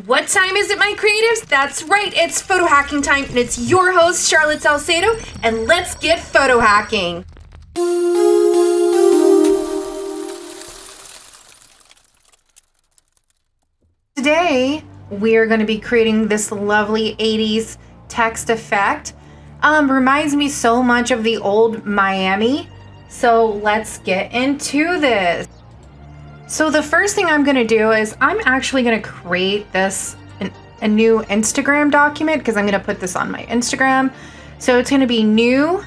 What time is it, my creatives? That's right, it's photo hacking time, and it's your host, Charlotte Salcedo, and let's get photo hacking. Today, we are going to be creating this lovely 80s text effect. Reminds me so much of the old Miami, so let's get into this. So the first thing I'm going to do is I'm actually going to create this a new Instagram document because I'm going to put this on my Instagram. So it's going to be new,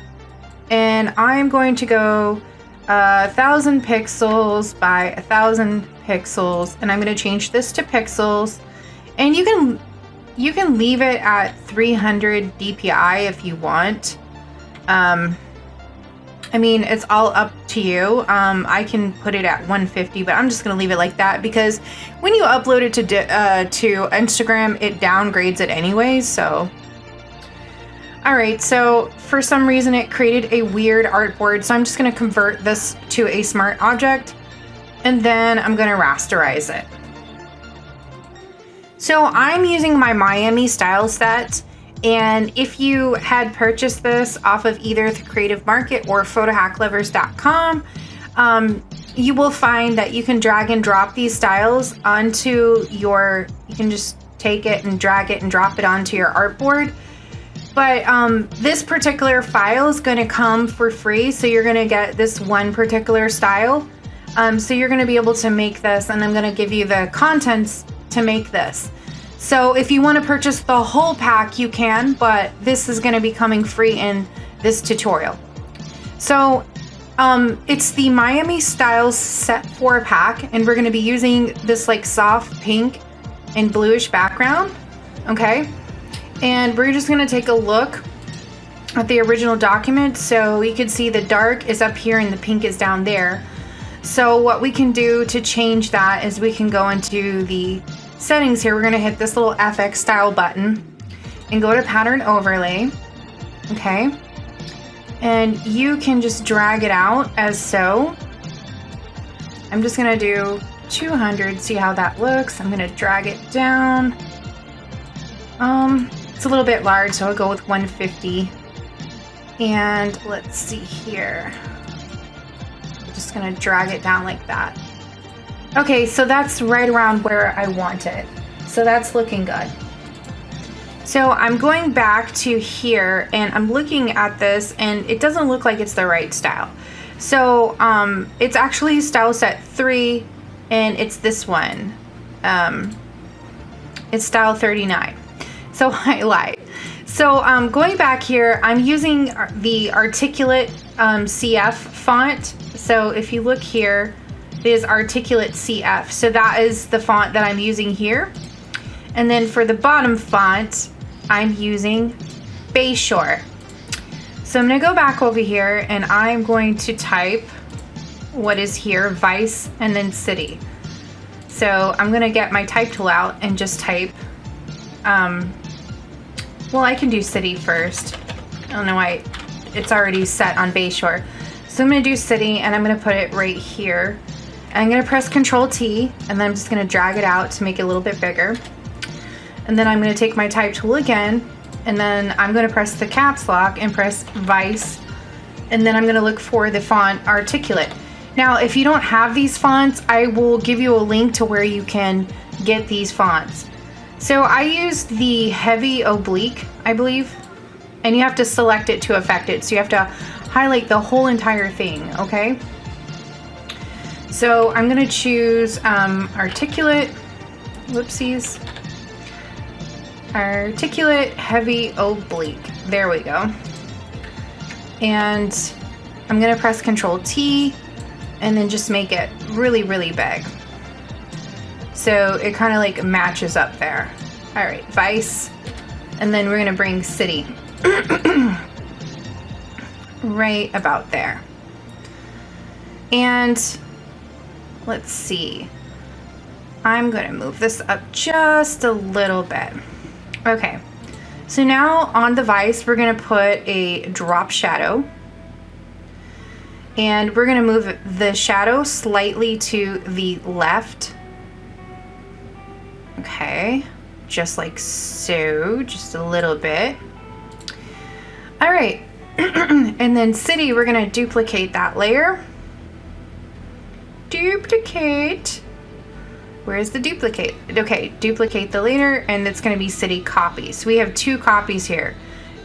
and I'm going to go 1,000 pixels by 1,000 pixels, and I'm going to change this to pixels. And you can leave it at 300 DPI if you want. I mean, it's all up to you. I can put it at 150, but I'm just gonna leave it like that because when you upload it to Instagram, it downgrades it anyway. So, all right. So for some reason, it created a weird artboard. So I'm just gonna convert this to a smart object, and then I'm gonna rasterize it. So I'm using my Miami style set. And if you had purchased this off of either the Creative Market or photohacklovers.com, you will find that you can drag and drop these styles onto you can just take it and drag it and drop it onto your artboard. But this particular file is going to come for free. So you're going to get this one particular style. So you're going to be able to make this, and I'm going to give you the contents to make this. So if you want to purchase the whole pack, you can, but this is going to be coming free in this tutorial. So it's the Miami Styles Set 4 pack, and we're going to be using this like soft pink and bluish background, okay? And we're just going to take a look at the original document. So you can see the dark is up here and the pink is down there. So what we can do to change that is we can go into the settings here. We're going to hit this little FX style button and go to pattern overlay. Okay. And you can just drag it out as so. I'm just going to do 200, see how that looks. I'm going to drag it down. It's a little bit large, so I'll go with 150. And let's see here. I'm just going to drag it down like that. Okay, so that's right around where I want it. So that's looking good. So I'm going back to here and I'm looking at this, and it doesn't look like it's the right style. So it's actually style set 3, and it's this one. It's style 39. So I lied. So going back here, I'm using the Articulate CF font. So if you look here, is Articulate CF. So that is the font that I'm using here. And then for the bottom font, I'm using Bayshore. So I'm going to go back over here and I'm going to type what is here, Vice, and then City. So I'm going to get my type tool out and just type, well, I can do City first. I don't know why it's already set on Bayshore. So I'm going to do City, and I'm going to put it right here. I'm going to press Control T, and then I'm just going to drag it out to make it a little bit bigger. And then I'm going to take my type tool again, and then I'm going to press the caps lock and press Vice, and then I'm going to look for the font Articulate. Now, if you don't have these fonts, I will give you a link to where you can get these fonts. So I used the heavy oblique, I believe, and you have to select it to affect it. So you have to highlight the whole entire thing, okay? So I'm going to choose Articulate, whoopsies, Articulate Heavy Oblique. There we go. And I'm going to press Control T and then just make it really, really big. So it kind of like matches up there. All right, Vice. And then we're going to bring City right about there. And let's see. I'm going to move this up just a little bit. Okay. So now on the Vice, we're going to put a drop shadow. And we're going to move the shadow slightly to the left. Okay. just like so, just a little bit. All right, and then city, we're gonna duplicate that layer. Duplicate. Where's the duplicate? Okay, duplicate the layer, and it's gonna be city copy. So we have 2 copies here.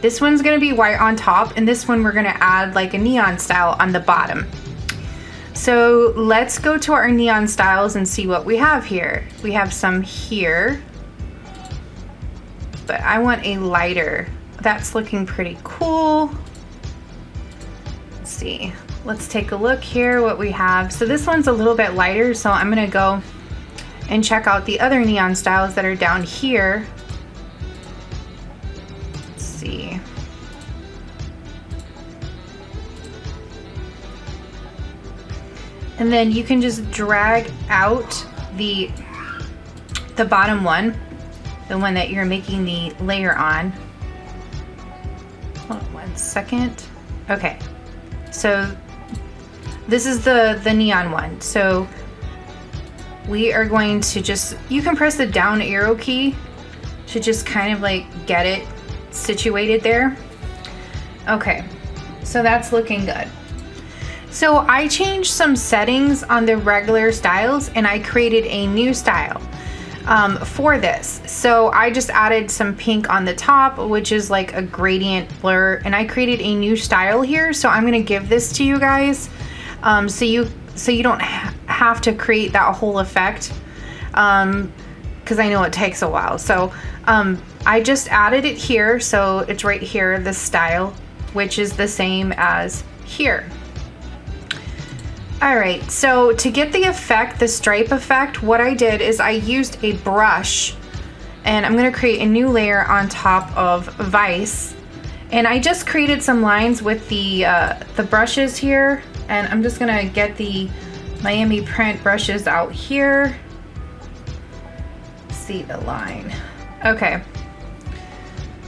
This one's gonna be white on top, and this one we're gonna add like a neon style on the bottom. So let's go to our neon styles and see what we have here. We have some here, but I want a lighter. That's looking pretty cool. Let's see. Let's take a look here what we have. So this one's a little bit lighter, so I'm gonna go and check out the other neon styles that are down here. Let's see. And then you can just drag out the bottom one, the one that you're making the layer on. Hold on 1 second. Okay, so this is the neon one. So we are going to just, you can press the down arrow key to just kind of like get it situated there. Okay, so that's looking good. So I changed some settings on the regular styles and I created a new style for this. So I just added some pink on the top, which is like a gradient blur, and I created a new style here. So I'm gonna give this to you guys so you don't have to create that whole effect, because I know it takes a while. So I just added it here, so it's right here, the style, which is the same as here. All right, so to get the effect, the stripe effect, what I did is I used a brush, and I'm gonna create a new layer on top of Vice, and I just created some lines with the brushes here, and I'm just gonna get the Miami print brushes out here. See the line. Okay,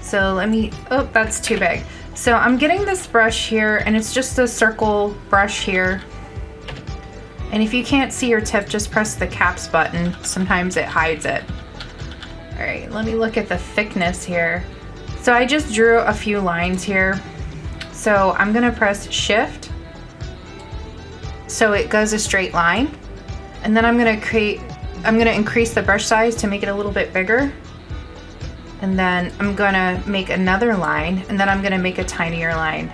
so let me, oh, that's too big. So I'm getting this brush here, and it's just a circle brush here. And if you can't see your tip, just press the caps button. Sometimes it hides it. All right, let me look at the thickness here. So I just drew a few lines here. So I'm gonna press Shift, so it goes a straight line. And then I'm gonna increase the brush size to make it a little bit bigger. And then I'm gonna make another line, and then I'm gonna make a tinier line.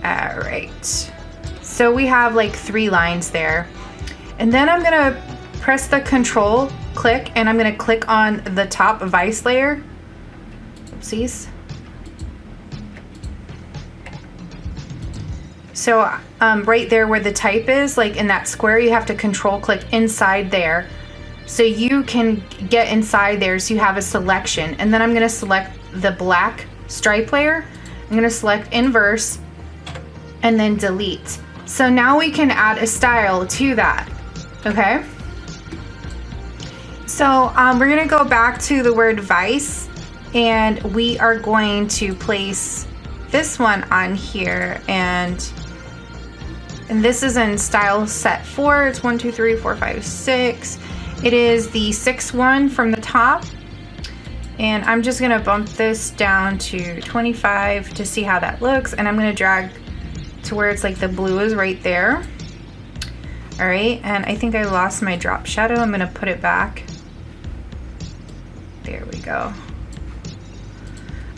All right. So we have like 3 lines there. And then I'm gonna press the Control click, and I'm gonna click on the top Vice layer. Oopsies. So right there where the type is, like in that square, you have to Control click inside there. So you can get inside there, so you have a selection. And then I'm gonna select the black stripe layer. I'm gonna select Inverse and then Delete. So now we can add a style to that, okay? So we're gonna go back to the word Vice, and we are going to place this one on here, and this is in style set 4. It's 1, 2, 3, 4, 5, 6. It is the 6th one from the top, and I'm just gonna bump this down to 25 to see how that looks, and I'm gonna drag to where it's like the blue is right there. All right, and I think I lost my drop shadow. I'm gonna put it back. There we go.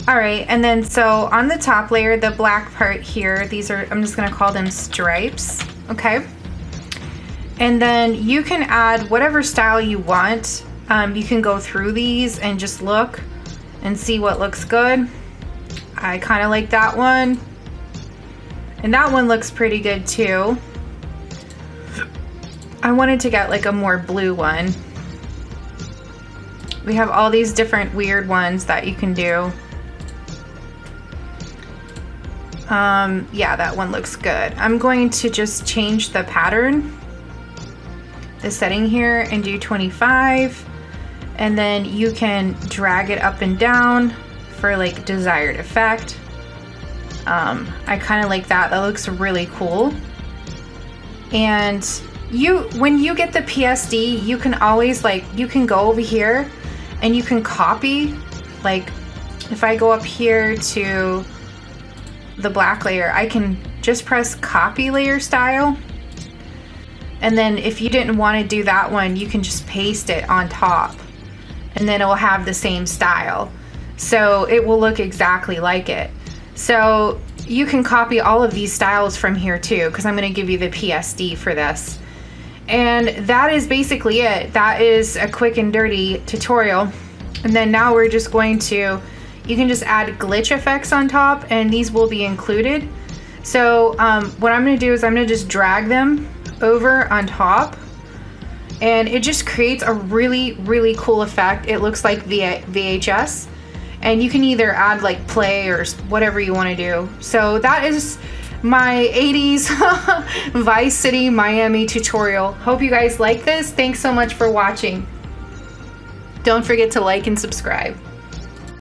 All right, and then so on the top layer, the black part here, these are, I'm just gonna call them stripes, okay? And then you can add whatever style you want. You can go through these and just look and see what looks good. I kind of like that one. And that one looks pretty good too. I wanted to get like a more blue one. We have all these different weird ones that you can do. Yeah, that one looks good. I'm going to just change the pattern, the setting here, and do 25. And then you can drag it up and down for like desired effect. I kind of like that. That looks really cool. And when you get the PSD, you can always you can go over here and you can copy. Like if I go up here to the black layer, I can just press copy layer style. And then if you didn't want to do that one, you can just paste it on top and then it will have the same style. So it will look exactly like it. So you can copy all of these styles from here too, because I'm going to give you the PSD for this. And that is basically it. That is a quick and dirty tutorial. And then now we're just going to, you can just add glitch effects on top and these will be included. So what I'm going to do is I'm going to just drag them over on top and it just creates a really, really cool effect. It looks like VHS. And you can either add like play or whatever you want to do. So that is my 80s Vice City Miami tutorial. Hope you guys like this. Thanks so much for watching. Don't forget to like and subscribe.